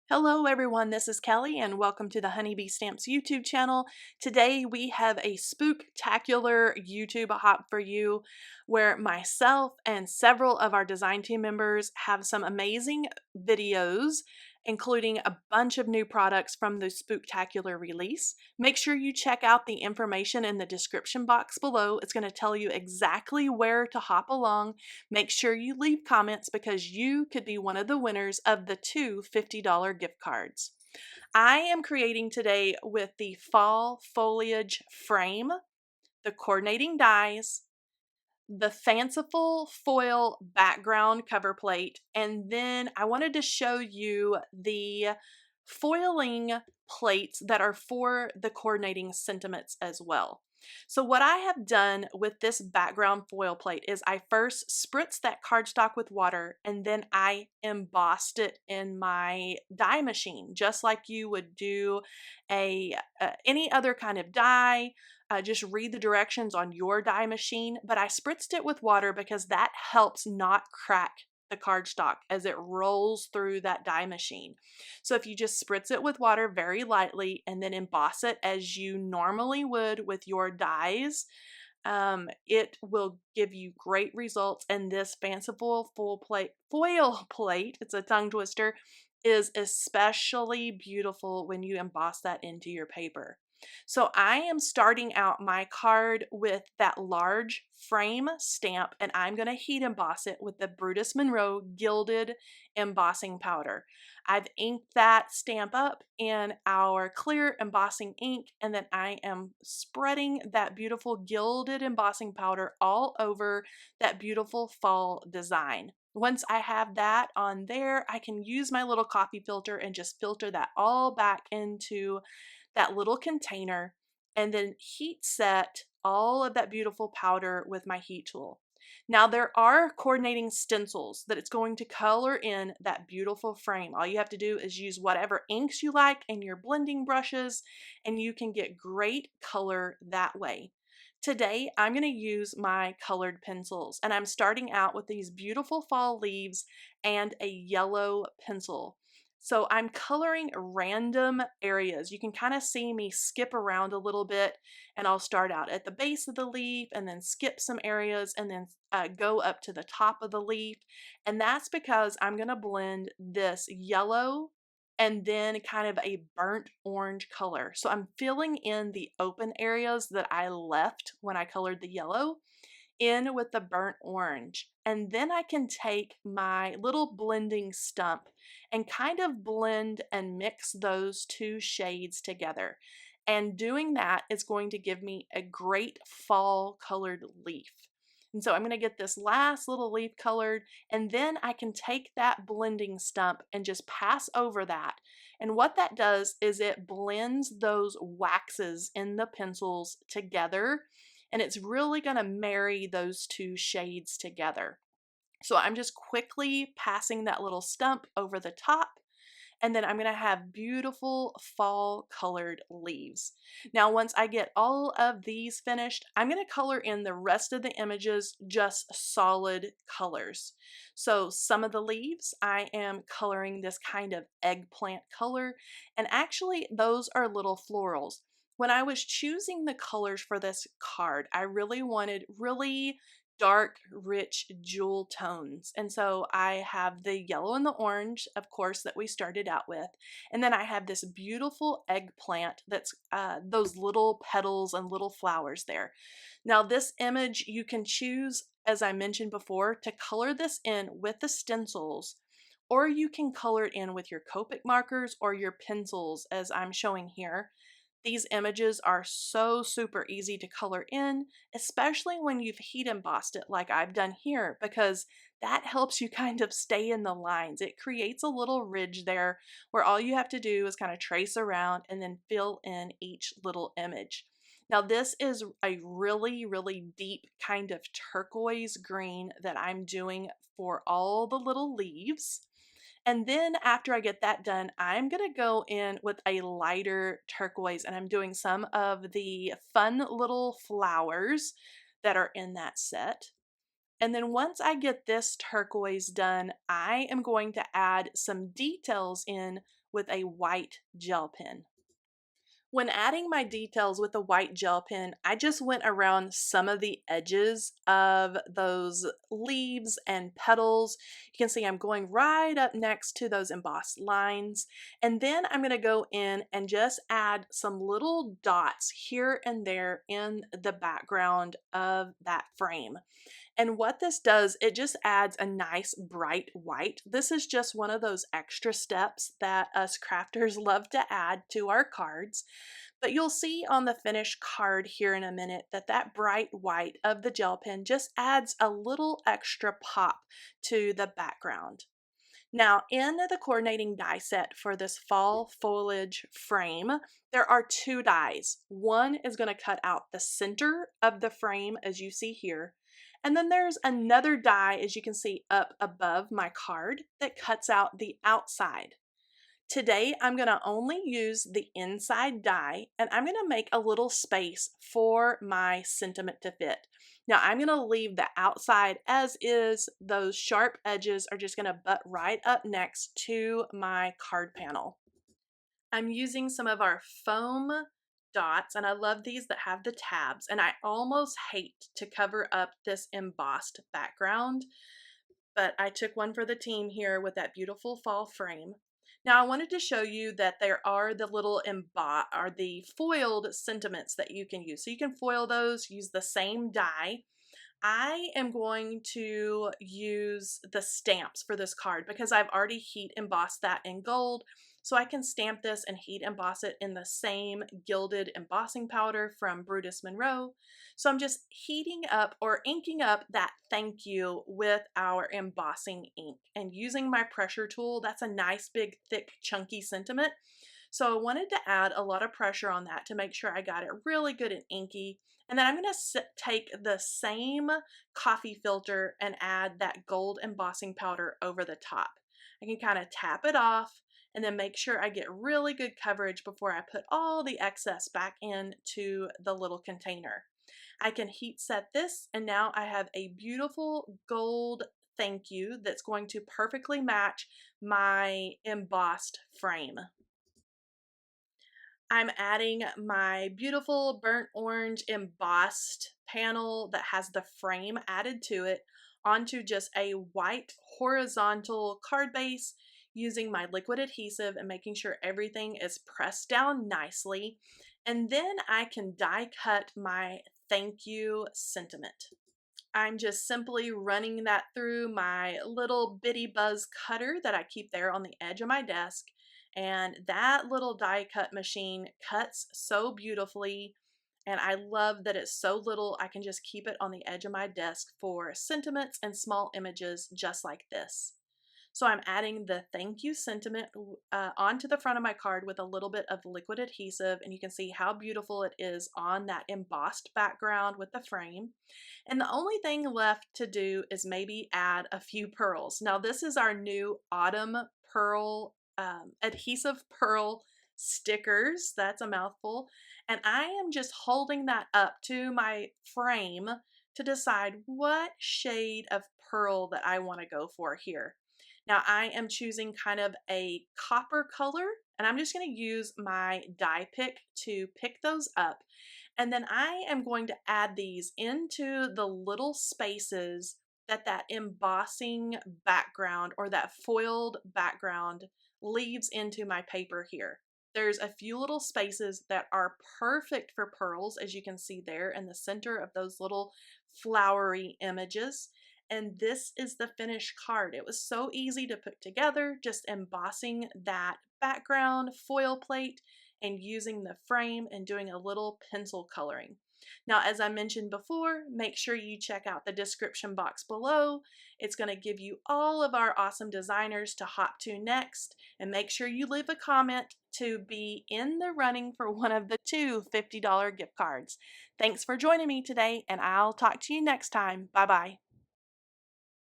Hello everyone, this is Kelly and welcome to the Honeybee Stamps YouTube channel. Today we have a spooktacular YouTube hop for you where myself and several of our design team members have some amazing videos including a bunch of new products from the Spooktacular release. Make sure you check out the information in the description box below. It's going to tell you exactly where to hop along. Make sure you leave comments because you could be one of the winners of the two $50 gift cards. I am creating today with the fall foliage frame, the coordinating dies, the fanciful foil background cover plate, and then I wanted to show you the foiling plates that are for the coordinating sentiments as well. So what I have done with this background foil plate is I first spritzed that cardstock with water and then I embossed it in my die machine, just like you would do any other kind of die. Just read the directions on your die machine, but I spritzed it with water because that helps not crack the cardstock as it rolls through that die machine. So if you just spritz it with water very lightly and then emboss it as you normally would with your dies, it will give you great results. And this fanciful foil plate, it's a tongue twister, is especially beautiful when you emboss that into your paper. So I am starting out my card with that large frame stamp and I'm going to heat emboss it with the Brutus Monroe gilded embossing powder. I've inked that stamp up in our clear embossing ink and then I am spreading that beautiful gilded embossing powder all over that beautiful fall design. Once I have that on there, I can use my little coffee filter and just filter that all back into that little container and then heat set all of that beautiful powder with my heat tool. Now there are coordinating stencils that it's going to color in that beautiful frame. All you have to do is use whatever inks you like in your blending brushes and you can get great color that way. Today I'm going to use my colored pencils and I'm starting out with these beautiful fall leaves and a yellow pencil. So I'm coloring random areas. You can kind of see me skip around a little bit and I'll start out at the base of the leaf and then skip some areas and then go up to the top of the leaf. And that's because I'm going to blend this yellow and then kind of a burnt orange color. So I'm filling in the open areas that I left when I colored the yellow in with the burnt orange. And then I can take my little blending stump and kind of blend and mix those two shades together. And doing that is going to give me a great fall colored leaf. And so I'm going to get this last little leaf colored and then I can take that blending stump and just pass over that. And what that does is it blends those waxes in the pencils together and it's really going to marry those two shades together. So I'm just quickly passing that little stump over the top and then I'm going to have beautiful fall colored leaves. Now once I get all of these finished, I'm going to color in the rest of the images just solid colors. So some of the leaves I am coloring this kind of eggplant color and actually those are little florals. When I was choosing the colors for this card, I really wanted really dark, rich jewel tones. And so I have the yellow and the orange, of course, that we started out with. And then I have this beautiful eggplant that's those little petals and little flowers there. Now this image, you can choose, as I mentioned before, to color this in with the stencils, or you can color it in with your Copic markers or your pencils, as I'm showing here. These images are so super easy to color in, especially when you've heat embossed it like I've done here, because that helps you kind of stay in the lines. It creates a little ridge there where all you have to do is kind of trace around and then fill in each little image. Now this is a really, really deep kind of turquoise green that I'm doing for all the little leaves. And then after I get that done, I'm going to go in with a lighter turquoise and I'm doing some of the fun little flowers that are in that set. And then once I get this turquoise done, I am going to add some details in with a white gel pen. When adding my details with the white gel pen, I just went around some of the edges of those leaves and petals. You can see I'm going right up next to those embossed lines. And then I'm going to go in and just add some little dots here and there in the background of that frame. And what this does, it just adds a nice bright white. This is just one of those extra steps that us crafters love to add to our cards. But you'll see on the finished card here in a minute that that bright white of the gel pen just adds a little extra pop to the background. Now, in the coordinating die set for this fall foliage frame, there are two dies. One is going to cut out the center of the frame, as you see here. And then there's another die, as you can see up above my card, that cuts out the outside. Today, I'm going to only use the inside die, and I'm going to make a little space for my sentiment to fit. Now, I'm going to leave the outside as is. Those sharp edges are just going to butt right up next to my card panel. I'm using some of our foam dots, and I love these that have the tabs, and I almost hate to cover up this embossed background, but I took one for the team here with that beautiful fall frame. Now, I wanted to show you that there are the little the foiled sentiments that you can use. So you can foil those, use the same die. I am going to use the stamps for this card because I've already heat embossed that in gold. So I can stamp this and heat emboss it in the same gilded embossing powder from Brutus Monroe. So I'm just heating up or inking up that thank you with our embossing ink and using my pressure tool. That's a nice big thick chunky sentiment. So I wanted to add a lot of pressure on that to make sure I got it really good and inky. And then I'm going to take the same coffee filter and add that gold embossing powder over the top. I can kind of tap it off and then make sure I get really good coverage before I put all the excess back into the little container. I can heat set this, and now I have a beautiful gold thank you that's going to perfectly match my embossed frame. I'm adding my beautiful burnt orange embossed panel that has the frame added to it onto just a white horizontal card base using my liquid adhesive and making sure everything is pressed down nicely. And then I can die cut my thank you sentiment. I'm just simply running that through my little bitty buzz cutter that I keep there on the edge of my desk. And that little die cut machine cuts so beautifully. And I love that it's so little, I can just keep it on the edge of my desk for sentiments and small images just like this. So I'm adding the thank you sentiment onto the front of my card with a little bit of liquid adhesive, and you can see how beautiful it is on that embossed background with the frame. And the only thing left to do is maybe add a few pearls. Now this is our new autumn pearl, adhesive pearl stickers. That's a mouthful. And I am just holding that up to my frame to decide what shade of pearl that I want to go for here. Now I am choosing kind of a copper color, and I'm just going to use my die pick to pick those up. And then I am going to add these into the little spaces that that embossing background or that foiled background leaves into my paper here. There's a few little spaces that are perfect for pearls, as you can see there in the center of those little flowery images. And this is the finished card. It was so easy to put together, just embossing that background foil plate and using the frame and doing a little pencil coloring. Now, as I mentioned before, make sure you check out the description box below. It's going to give you all of our awesome designers to hop to next, and make sure you leave a comment to be in the running for one of the two $50 gift cards. Thanks for joining me today, and I'll talk to you next time. Bye-bye.